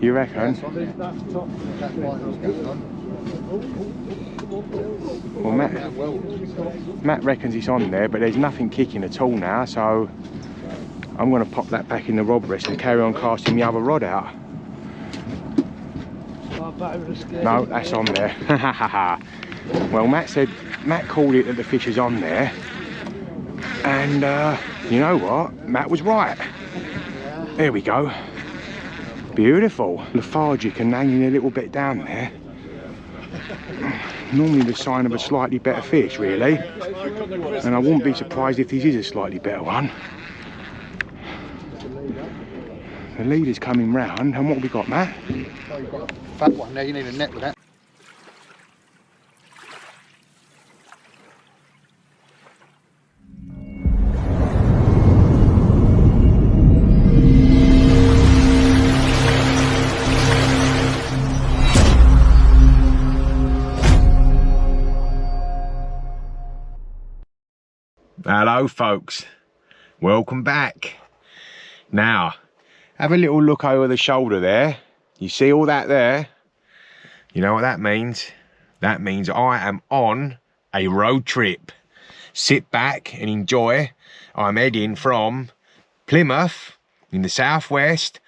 You reckon? Well, Matt reckons it's on there, but there's nothing kicking at all now, so I'm going to pop that back in the rod rest and carry on casting the other rod out. No, that's on there. Well, Matt called it that the fish is on there, and you know what? Matt was right. There we go. Beautiful. Lethargic and hanging a little bit down there. Normally the sign of a slightly better fish, really. And I wouldn't be surprised if this is a slightly better one. The leader's coming round, and what have we got, Matt? Oh, you've got a fat one there, you need a net with that. Hello folks, welcome back. Now, have a little look over the shoulder there. You see all that there? You know what that means? That means I am on a road trip. Sit back and enjoy. I'm heading from Plymouth in the southwest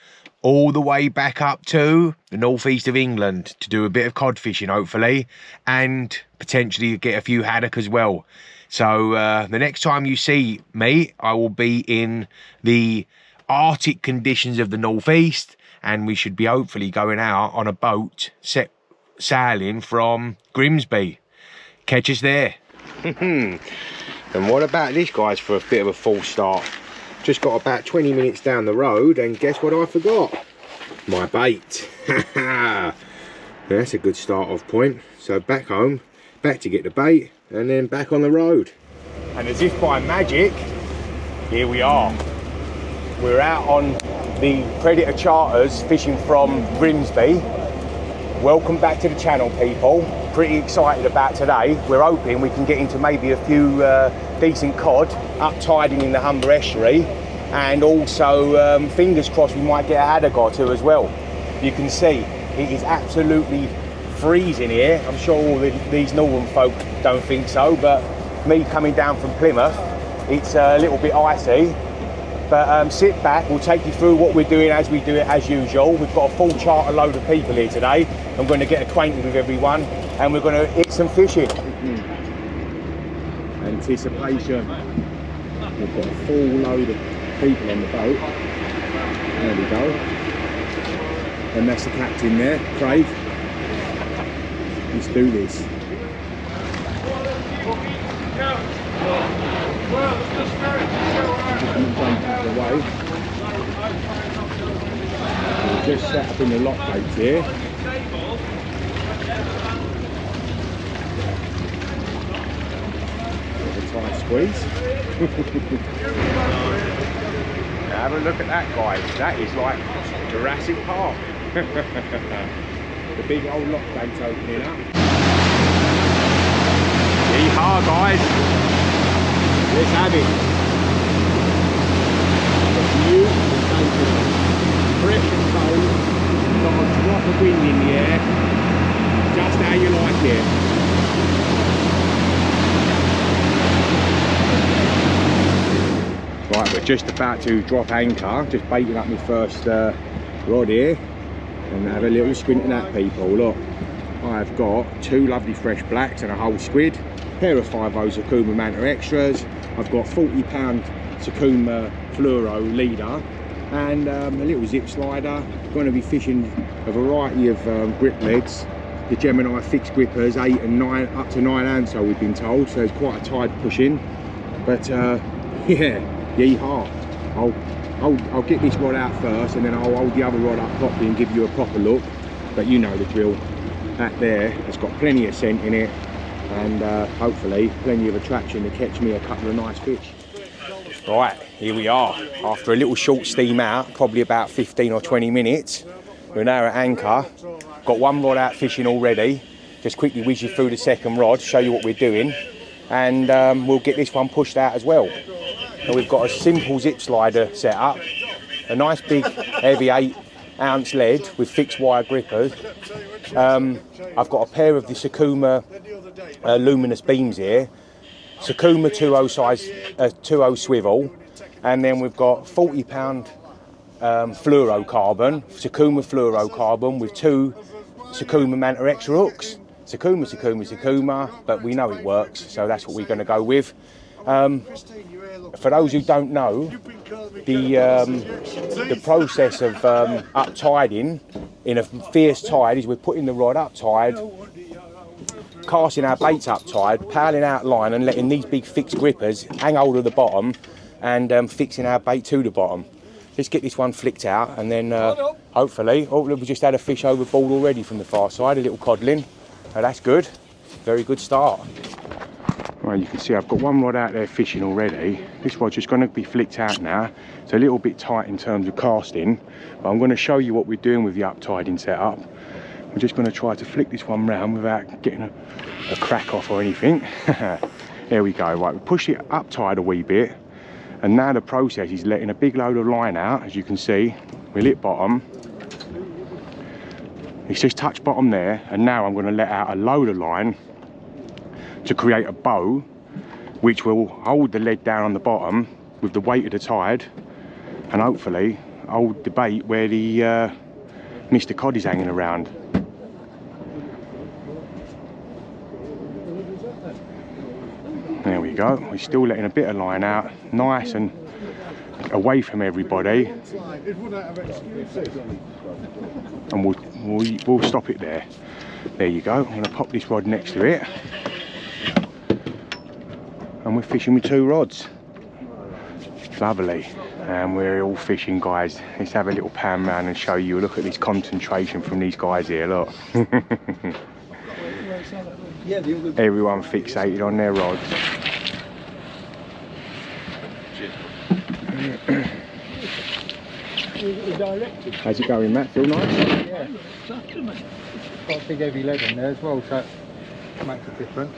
all the way back up to the northeast of England to do a bit of cod fishing, hopefully, and potentially get a few haddock as well. So the next time you see me, I will be in the Arctic conditions of the northeast, and we should be hopefully going out on a boat sailing from Grimsby. Catch us there. And what about this, guys, for a bit of a false start? Just got about 20 minutes down the road, and guess what I forgot? My bait. That's a good start off point. So back home, back to get the bait, and then back on the road. And as if by magic, here we are. We're out on the Predator Charters fishing from Grimsby. Welcome back to the channel, people. Pretty excited about today. We're hoping we can get into maybe a few decent cod, uptiding in the Humber estuary, and also fingers crossed we might get a haddock or two as well. You can see it is absolutely freezing here. I'm sure all these northern folk don't think so, but me coming down from Plymouth, it's a little bit icy. But sit back, we'll take you through what we're doing as we do it as usual. We've got a full charter load of people here today. I'm going to get acquainted with everyone, and we're going to hit some fishing. Anticipation. We've got a full load of people on the boat. There we go. And that's the captain there, Craig. Let's do this. We've just set up in the lock gates here. Bit of a tight squeeze. Now have a look at that, guys. That is like Jurassic Park. The big old lock gates opening up. Yeehaw, guys. Let's have it. Beautiful sunshine. Fresh and cold. Got a drop of wind in the air. Just how you like it. Right, we're just about to drop anchor. Just baiting up my first rod here. And have a little squint at that, people. Look, I've got two lovely fresh blacks and a whole squid. Pair of 5.0 Sakuma Manta Extras. I've got 40-pound Sakuma Fluoro leader and a little zip slider. Going to be fishing a variety of grip leads. The Gemini fixed grippers, 8 and 9, up to 9 ounce, so we've been told. So it's quite a tight push in. But yeah, yeehaw. I'll get this rod out first, and then I'll hold the other rod up properly and give you a proper look. But you know the drill. That there has got plenty of scent in it, and hopefully plenty of attraction to catch me a couple of nice fish. Right, here we are. After a little short steam out, probably about 15 or 20 minutes, we're now at anchor. Got one rod out fishing already. Just quickly whiz you through the second rod, show you what we're doing, and we'll get this one pushed out as well. And we've got a simple zip slider set up, a nice big heavy 8 ounce lead with fixed wire grippers. I've got a pair of the Sakuma luminous beams here, Sakuma 2.0 size, 2.0 swivel, and then we've got 40-pound fluorocarbon, Sakuma fluorocarbon with 2 Sakuma Manta extra hooks. Sakuma, but we know it works, so that's what we're going to go with. For those who don't know, the process of uptiding in a fierce tide is we're putting the rod up tide, casting our baits up tide, paddling out line and letting these big fixed grippers hang hold of the bottom and fixing our bait to the bottom. Let's get this one flicked out and then hopefully, we just had a fish overboard already from the far side, a little codling. Oh, that's good, very good start. Well, you can see I've got one rod out there fishing already. This rod's just going to be flicked out now. It's a little bit tight in terms of casting, but I'm going to show you what we're doing with the uptiding setup. We're just going to try to flick this one round without getting a crack off or anything. There we go. Right, we push it up tide a wee bit, and now the process is letting a big load of line out. As you can see, we lit bottom. It's just touched bottom there, and now I'm going to let out a load of line to create a bow which will hold the lead down on the bottom with the weight of the tide, and hopefully hold the bait where the Mr. Cod is hanging around. There we go. We're still letting a bit of line out, nice and away from everybody, and we'll stop it there. There you go. I'm going to pop this rod next to it, and we're fishing with 2 rods. Lovely. And we're all fishing, guys. Let's have a little pan round and show you. Look at this concentration from these guys here, look. Everyone fixated on their rods. How's it going, Matt? Feel nice? Yeah. Got a big heavy lead in there as well, so it makes a difference.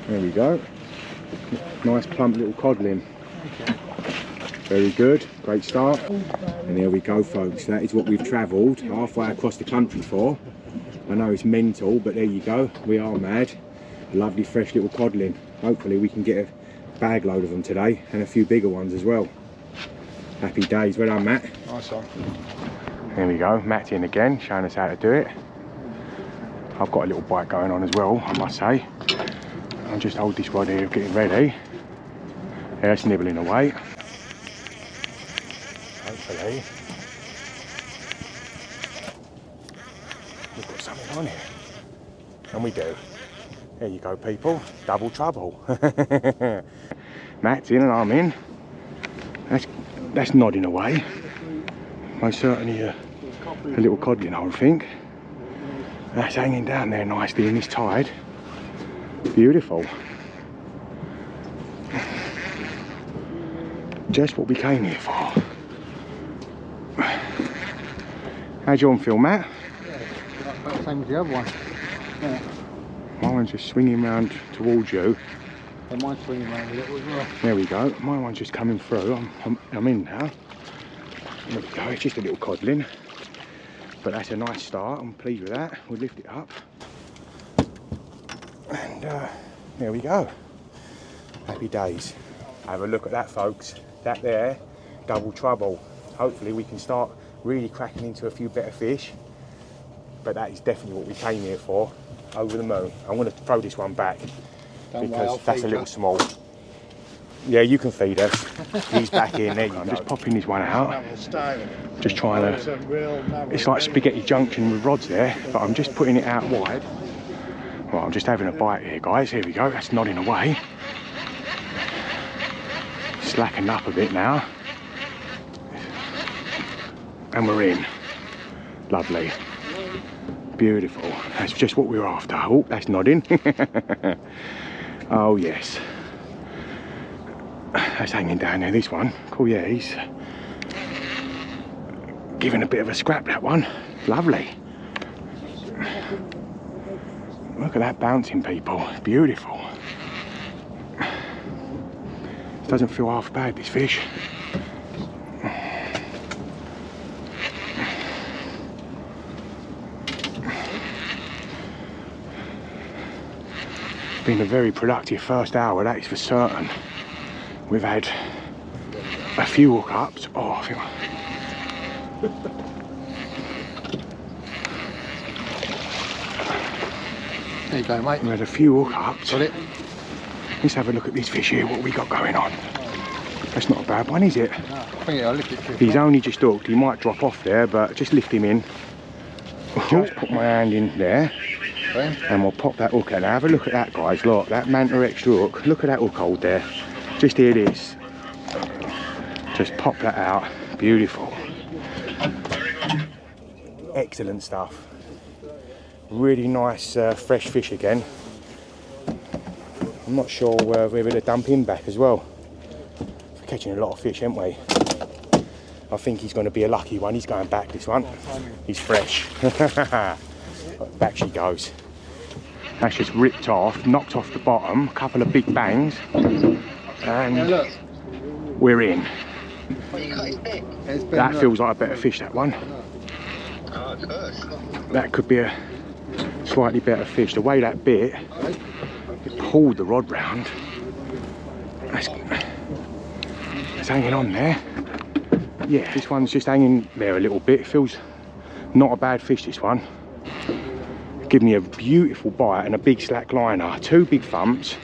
There we go. Nice plump little codling. Very good, great start. And there we go, folks. That is what we've travelled halfway across the country for. I know it's mental, but there you go. We are mad. A lovely fresh little codling. Hopefully we can get a bag load of them today, and a few bigger ones as well. Happy days. Well done, Matt. Nice one. There we go, Matt's in again, showing us how to do it. I've got a little bite going on as well, I must say. I'll just hold this rod here, getting ready. Yeah, it's nibbling away. Hopefully we've got something on here. And we do. There you go, people. Double trouble. Matt's in and I'm in. That's nodding away. Most certainly a little codling, I think. That's hanging down there nicely in this tide. Beautiful. Just what we came here for. How's your one feel, Matt? Yeah, same as the other one. Yeah. My one's just swinging round towards you. And mine's swinging around a little as well. There we go. My one's just coming through. I'm in now. There we go. It's just a little codling. But that's a nice start. I'm pleased with that. We'll lift it up. And there we go. Happy days. Have a look at that, folks. That there, double trouble. Hopefully we can start really cracking into a few better fish. But that is definitely what we came here for. Over the moon. I'm going to throw this one back because that's a little small. Yeah, you can feed us. He's back in. There you go. I'm just popping this one out. Just trying to. It's like spaghetti junction with rods there, but I'm just putting it out wide. Well, I'm just having a bite here, guys. Here we go. That's nodding away. Slackened up a bit now. And we're in. Lovely. Beautiful. That's just what we were after. Oh, that's nodding. Oh, yes. That's hanging down there, this one. Cool, yeah, he's giving a bit of a scrap, that one. Lovely. Look at that bouncing, people. Beautiful. Doesn't feel half bad, this fish. Been a very productive first hour, that is for certain. We've had a few hookups. Oh, I think. There you go, mate. We had a few hookups. Got it. Let's have a look at this fish here, what we got going on. That's not a bad one, is it? No, I think I'll lift it too He's far. only just hooked, he might drop off there, but just lift him in. Just put my hand in there. Okay. And we'll pop that hook out. Now have a look at that, guys. Look, that Manta extra hook. Look at that hook hold there. Just hear this. Just pop that out. Beautiful. Excellent stuff. Really nice fresh fish again. I'm not sure we're going to dump him back as well. We're catching a lot of fish, aren't we? I think he's going to be a lucky one. He's going back, this one. He's fresh. Back she goes. That's just ripped off, knocked off the bottom, a couple of big bangs, and we're in. That feels like a better fish, that one. That could be a slightly better fish. The way that bit, it pulled the rod round. That's hanging on there. Yeah, this one's just hanging there a little bit. It feels not a bad fish, this one. Give me a beautiful bite and a big slack liner. 2 big thumps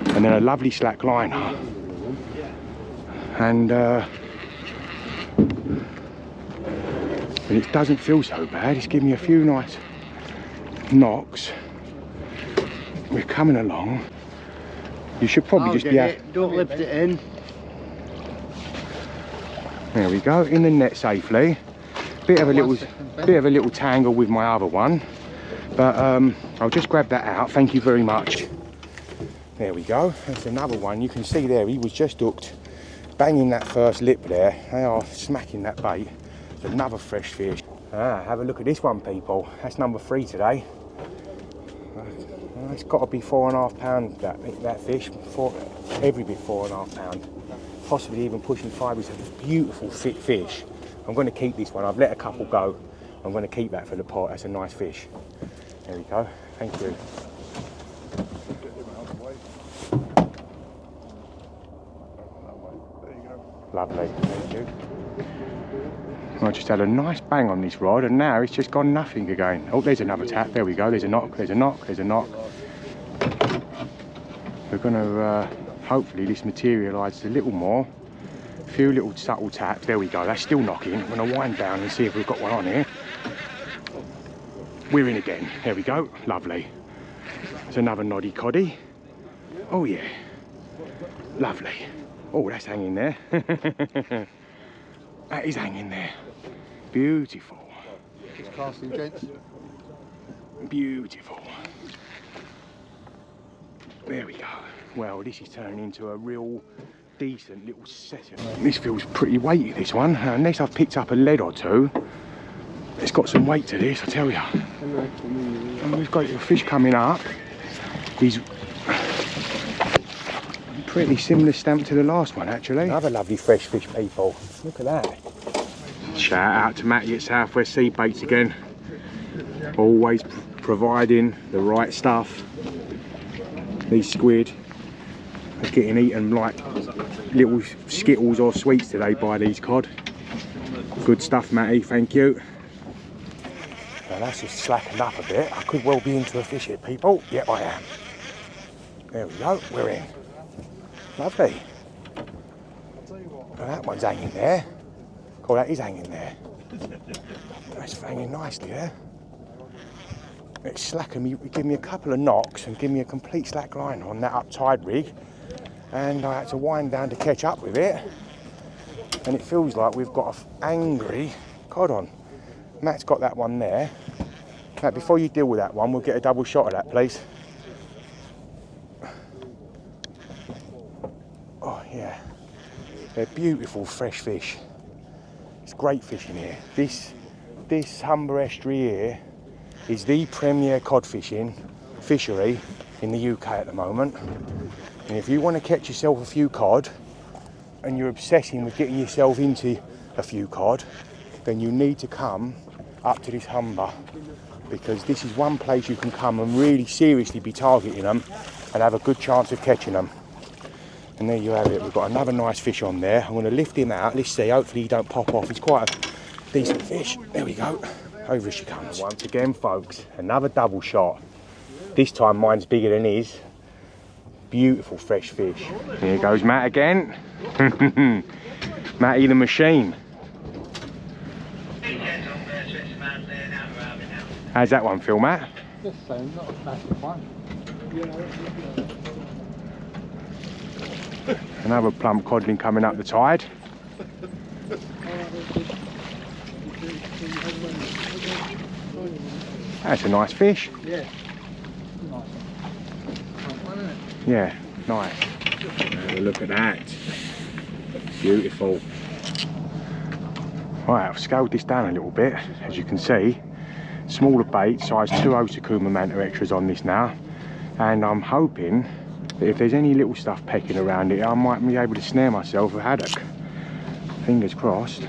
and then a lovely slack liner. And it doesn't feel so bad. It's giving me a few nice knocks. We're coming along. You should probably just be out. Don't lift it in. There we go, in the net safely. Bit of a little tangle with my other one. But I'll just grab that out, thank you very much. There we go, there's another one. You can see there, he was just hooked, banging that first lip there. They are smacking that bait. There's another fresh fish. Have a look at this one, people. That's number 3 today. It's got to be 4.5 pounds, that fish. Every bit 4.5 pounds. Possibly even pushing 5. It's a beautiful thick fish. I'm going to keep this one. I've let a couple go. I'm going to keep that for the pot. That's a nice fish. There we go. Thank you. Lovely. Thank you. I just had a nice bang on this rod and now it's just gone nothing again. Oh, there's another tap. There we go. There's a knock. There's a knock. There's a knock. We're going to hopefully this materialises a little more. A few little subtle taps. There we go. That's still knocking. I'm going to wind down and see if we've got one on here. We're in again. There we go. Lovely. There's another noddy coddy. Oh yeah. Lovely. Oh, that's hanging there. That is hanging there. Beautiful. Just casting, gents. Beautiful. There we go. Well, this is turning into a real decent little session. This feels pretty weighty, this one. Unless I've picked up a lead or two. It's got some weight to this, I tell you. And we've got a fish coming up. He's pretty similar stamp to the last one, actually. Another lovely fresh fish, people. Look at that. Shout out to Matty at Southwest Sea Baits again. Always providing the right stuff. These squid are getting eaten like little skittles or sweets today by these cod. Good stuff, Matty, thank you. Now that's just slackened up a bit. I could well be into a fish here, people. Yep, I am. There we go, we're in. Lovely. Now that one's hanging there. Oh, that is hanging there. That's hanging nicely there. It's slacking me, give me a couple of knocks and give me a complete slack line on that uptide rig. And I had to wind down to catch up with it. And it feels like we've got an angry cod on. Matt's got that one there. Now, before you deal with that one, we'll get a double shot of that, please. Oh, yeah. They're beautiful fresh fish. It's great fishing here. This Humber estuary here is the premier cod fishery in the UK at the moment. And if you want to catch yourself a few cod, and you're obsessing with getting yourself into a few cod, then you need to come up to this Humber, because this is one place you can come and really seriously be targeting them and have a good chance of catching them. And there you have it, we've got another nice fish on there. I'm going to lift him out, let's see, hopefully he don't pop off. He's quite a decent fish. There we go, over she comes. Once again folks, another double shot. This time mine's bigger than his. Beautiful fresh fish. Here goes Matt again. Matty the machine. How's that one feel, Matt? Just saying, not a massive one. Another plump codling coming up the tide. That's a nice fish. Yeah. Yeah, nice. Have a look at that. Beautiful. Right, I've scaled this down a little bit, as you can see. Smaller bait, size 2 Osakuma Manta extras on this now. And I'm hoping that if there's any little stuff pecking around it, I might be able to snare myself a haddock. Fingers crossed.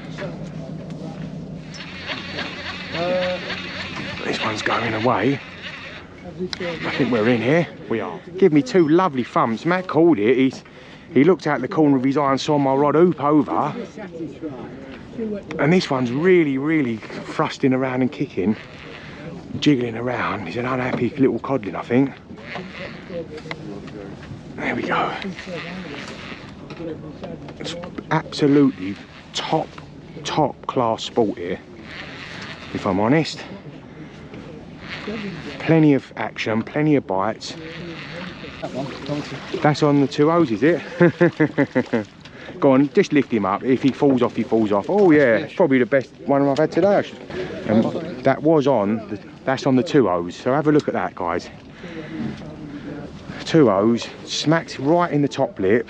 This one's going away. I think we're in here. We are. Give me 2 lovely thumps. Matt called it. He looked out the corner of his eye and saw my rod hoop over. And this one's really thrusting around and kicking, jiggling around. He's an unhappy little codling, I think. There we go. It's absolutely top class sport here, if I'm honest. Plenty of action, plenty of bites. That's on the 2 O's, is it? Go on, just lift him up. If he falls off, he falls off. Oh yeah, it's probably the best one I've had today, actually. And that was on, that's on the 2 O's. So have a look at that, guys. 2 O's, smacked right in the top lip.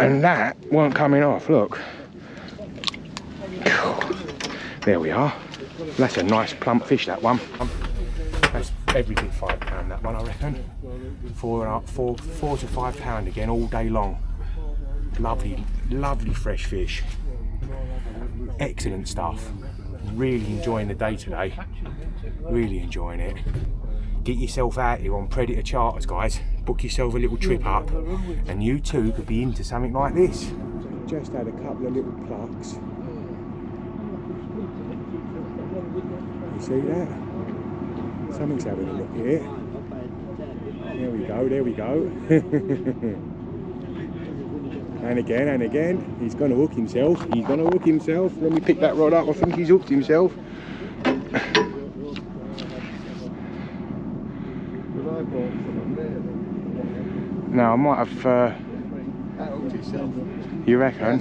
And that weren't coming off, look. There we are. That's a nice plump fish, that one. That's every bit £5, that one, I reckon. 4 to 5 pound again, all day long. Lovely fresh fish. Excellent stuff. Really enjoying the day today. Really enjoying it. Get yourself out here on Predator charters, guys. Book yourself a little trip up, and you too could be into something like this. Just had a couple of little plucks. You see that? Something's having a look here. There we go, there we go. And again, he's going to hook himself. He's going to hook himself. Let me pick that rod up. I think he's hooked himself. No, I might have... you reckon?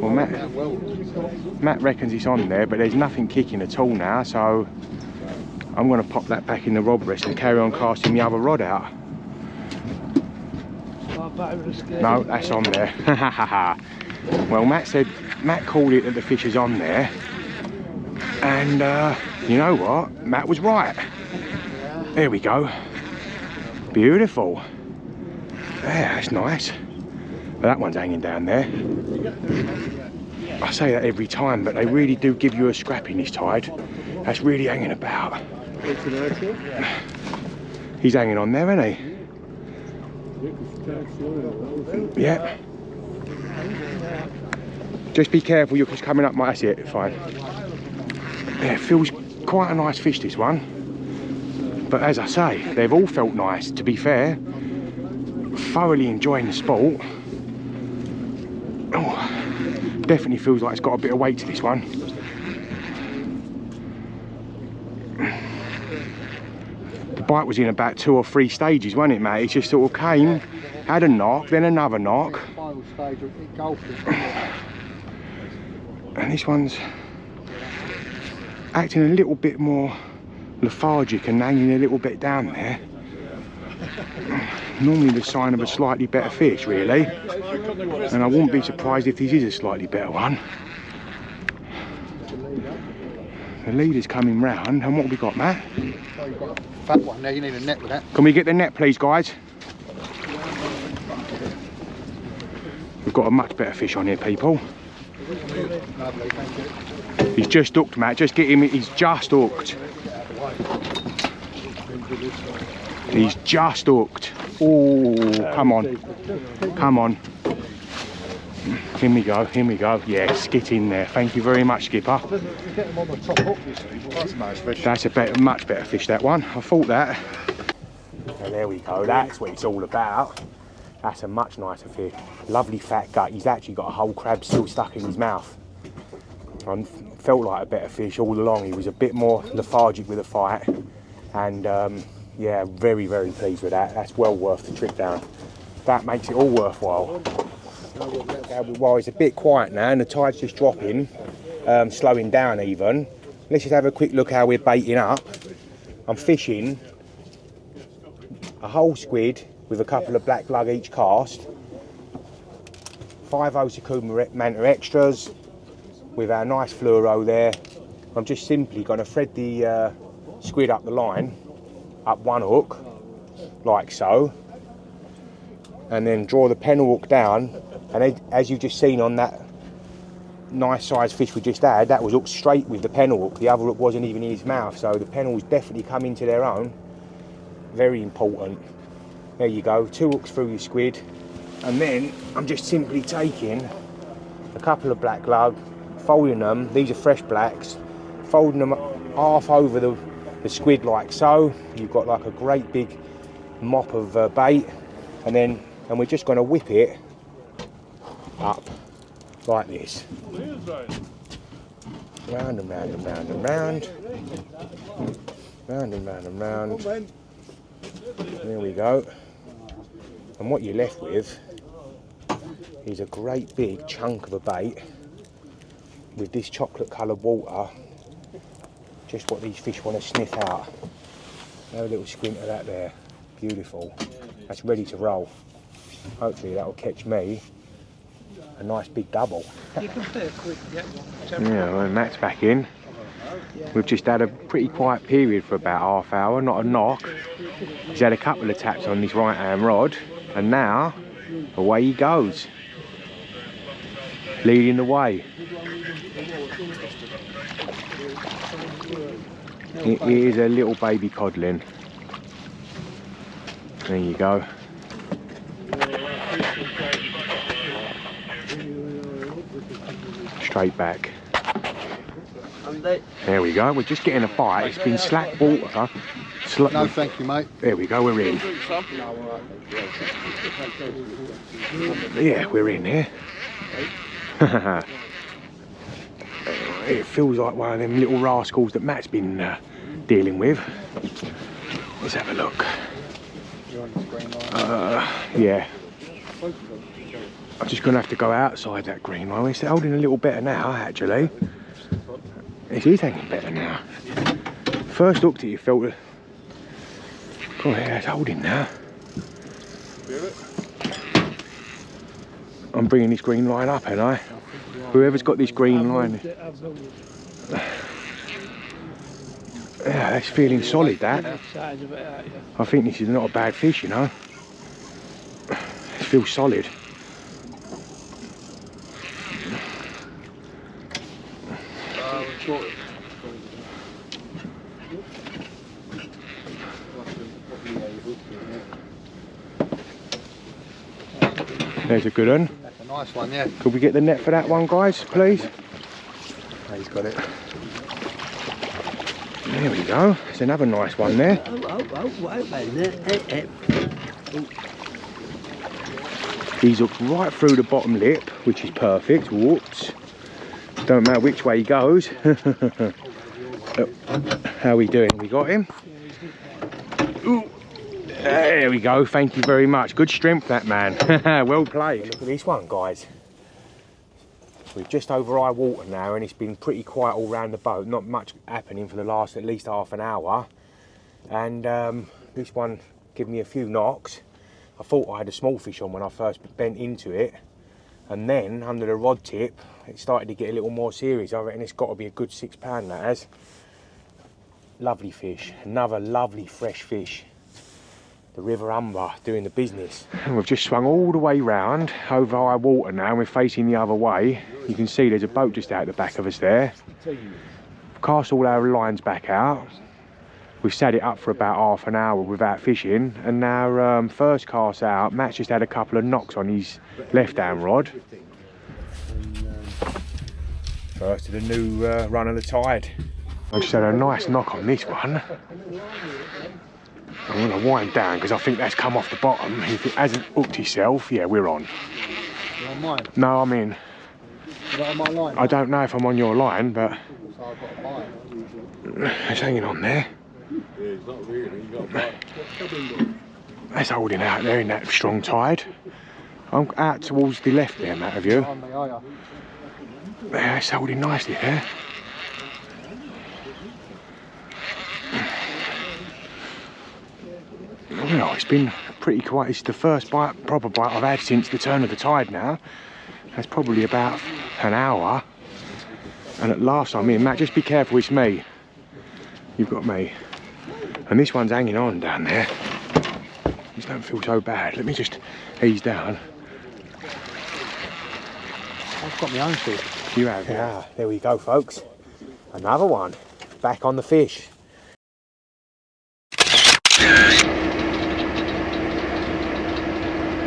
Well, Matt reckons it's on there, but there's nothing kicking at all now, so I'm going to pop that back in the rod rest and carry on casting the other rod out. No, that's on there. Well, Matt called it that the fish is on there, and you know what? Matt was right. There we go. Beautiful. Yeah, that's nice. But that one's hanging down there. I say that every time, but they really do give you a scrap in this tide. That's really hanging about. He's hanging on there, isn't he? Yep. Just be careful, you're just coming up. That's it, fine. Yeah, it feels quite a nice fish, this one. But as I say, they've all felt nice, to be fair. Thoroughly enjoying the sport. Oh, definitely feels like it's got a bit of weight to this one. The bite was in about 2 or 3 stages, wasn't it, mate? It just sort of came, had a knock, then another knock. And this one's acting a little bit more lethargic and hanging a little bit down there. Normally the sign of a slightly better fish, really. And I wouldn't be surprised if this is a slightly better one. The leader's coming round, and what have we got, Matt? Oh, you've got a fat one there, you need a net with that. Can we get the net, please, guys? We've got a much better fish on here, people. Lovely, thank you. He's just hooked, Matt. Just get him. He's just hooked. He's just hooked. Oh, come on. Come on. Here we go, here we go. Yes, get in there. Thank you very much, Skipper. Get them on the top hook, you see. That's a nice fish. That's a much better fish, that one. I thought that. So there we go. That's what it's all about. That's a much nicer fish. Lovely fat gut. He's actually got a whole crab still stuck in his mouth. I felt like a better fish all along. He was a bit more lethargic with the fight. And yeah, very, very pleased with that. That's well worth the trip down. That makes it all worthwhile. Well, it's a bit quiet now and the tide's just dropping, slowing down even. Let's just have a quick look how we're baiting up. I'm fishing a whole squid with a couple of black lug each cast, 5 Osakuma Manta extras with our nice fluoro there. I'm just simply going to thread the squid up the line, up one hook, like so, and then draw the pennel hook down. And as you've just seen on that nice sized fish we just had, that was hooked straight with the pennel hook. The other hook wasn't even in his mouth, so the pennels definitely come into their own. Very important. There you go, 2 hooks through your squid. And then I'm just simply taking a couple of black lug, folding them, these are fresh blacks, folding them half over the squid like so. You've got like a great big mop of bait, and we're just going to whip it up like this, round and round and round and round, round and round and round. There we go. And what you're left with is a great big chunk of a bait with this chocolate coloured water, just what these fish want to sniff out. Have a little squint of that there, beautiful. That's ready to roll. Hopefully that will catch me a nice big double. Yeah, well, Matt's back in. We've just had a pretty quiet period for about half hour, not a knock. He's had a couple of taps on his right hand rod, and now away he goes, leading the way. It is a little baby codling. There you go. Straight back. There we go, we're just getting a bite. It's been slack water. No, thank you, mate. There we go, we're in. Yeah, we're in here. It feels like one of them little rascals that Matt's been dealing with. Let's have a look. Yeah. I'm just going to have to go outside that green line. It's holding a little better now, actually. It is hanging better now. First looked at it, felt it. Oh yeah, it's holding now. I'm bringing this green line up, ain't I? Whoever's got this green line. Yeah, that's feeling solid, that. I think this is not a bad fish, you know. It feels solid. There's a good one. That's a nice one, yeah. Could we get the net for that one, guys, please? Oh, he's got it. There we go. There's another nice one there. He's hooked right through the bottom lip, which is perfect. Whoops. Don't matter which way he goes. How are we doing? We got him? Ooh. There we go, thank you very much. Good strength, that man. Well played. Look at this one, guys. We're just over high water now and it's been pretty quiet all round the boat. Not much happening for the last at least half an hour. And this one gave me a few knocks. I thought I had a small fish on when I first bent into it. And then under the rod tip, it started to get a little more serious. I reckon it's got to be a good 6 pound, that has. Lovely fish, another lovely fresh fish. The River Humber doing the business. And we've just swung all the way round over high water now, and we're facing the other way. You can see there's a boat just out the back of us there. Cast all our lines back out. We've sat it up for about half an hour without fishing, and now first cast out, Matt's just had a couple of knocks on his left hand rod. First of the new run of the tide. I just had a nice knock on this one. I'm going to wind down because I think that's come off the bottom. If it hasn't hooked itself, yeah, we're on. You're on mine? No, I'm in. You're on my line? I don't know if I'm on your line, but So I've got a bite. it's hanging on there. Yeah, it's not really, you got a bite. That's holding out there in that strong tide. I'm out towards the left there, Matt, of you. On me, are you? Yeah, it's holding nicely there. Well, it's been pretty quiet. It's the first bite, proper bite I've had since the turn of the tide now. That's probably about an hour. And at last I'm in. Matt, just be careful, it's me. You've got me. And this one's hanging on down there. Just don't feel so bad. Let me just ease down. I've got my own fish. You have, yeah. There we go, folks. Another one. Back on the fish.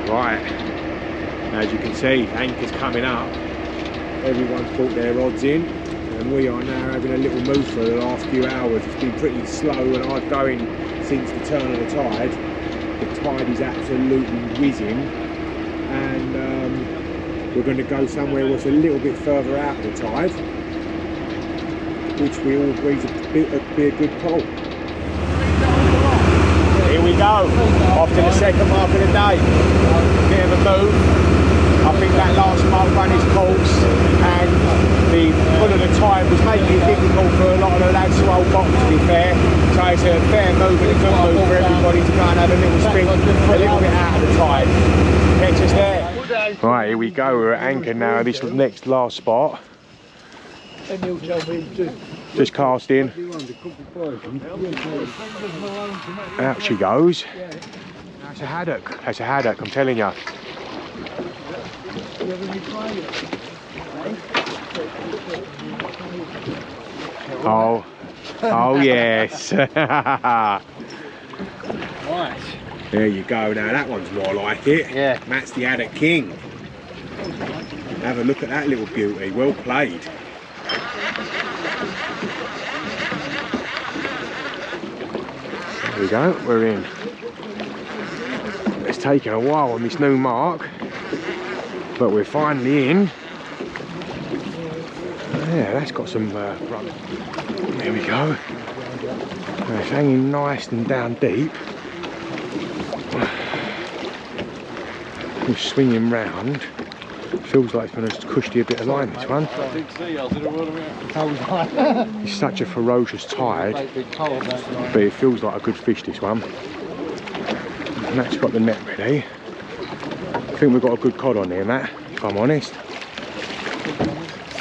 Right. As you can see, anchor's coming up. Everyone's brought their rods in, and we are now having a little move for the last few hours. It's been pretty slow and hard going since the turn of the tide. The tide is absolutely whizzing, and we're going to go somewhere that's a little bit further out of the tide, which we all agree would be a good call. Here we go, off to the second mark of the day. Bit of a move. I think that last mark ran his course, and the pull of the tide was making it difficult for a lot of the lads to hold bottom, to be fair. So it's a fair move and a good move for everybody to go and have a little spin a little bit out of the tide. Catch us there. Right, here we go, we're at anchor now, this next last spot. Just cast in. Out she goes. That's a haddock. That's a haddock, I'm telling you. Oh, oh yes. Right. There you go. Now that one's more like it. Yeah. Matt's the haddock king. Have a look at that little beauty. Well played. There we go, we're in. It's taken a while on this new mark, but we're finally in. Yeah, that's got some run. There we go. It's hanging nice and down deep. We're swinging round. Feels like it's going to cushy a bit of line, this one. It's such a ferocious tide, but it feels like a good fish, this one. Matt's got the net ready. I think we've got a good cod on here, Matt, if I'm honest.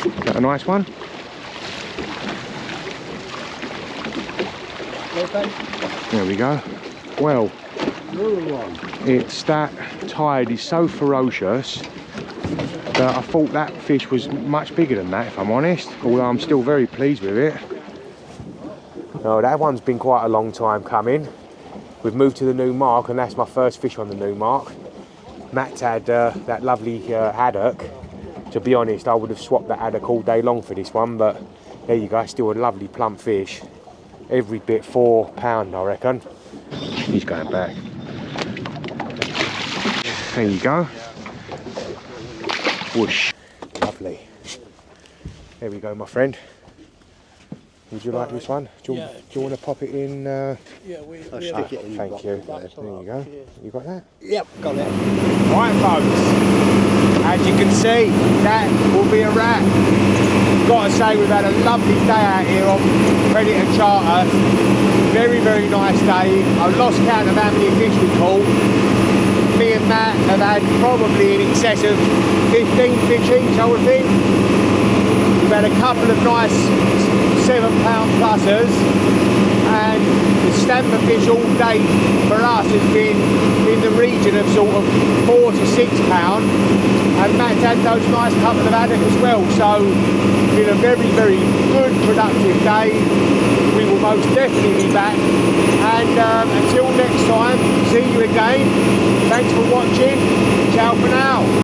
Is that a nice one? There we go. Well, it's that tide is so ferocious that I thought that fish was much bigger than that, if I'm honest, although I'm still very pleased with it. Oh, that one's been quite a long time coming. We've moved to the new mark, and that's my first fish on the new mark. Matt's had that lovely haddock. To be honest, I would have swapped that haddock all day long for this one, but there you go, still a lovely plump fish. Every bit £4, I reckon. He's going back. There you go. Whoosh. Lovely. There we go, my friend. Would you like this one? Do you want to pop it in? Yeah, I'll stick it in. Thank you. There you go. You got that? Yep, got it. Right, folks. As you can see, that will be a wrap. Got to say, we've had a lovely day out here on Predator Charter. Very, very nice day. I've lost count of how many fish we caught. Me and and Matt have had probably in excess of 15 fish each, I would think. We've had a couple of nice 7 pound plussers, and the stamper fish all day for us has been in the region of sort of 4 to 6 pound, and Matt's had those nice couple of haddock as well. So been a very, very good productive day. We will most definitely be back, and until next time, see you again. Thanks for watching. Ciao for now.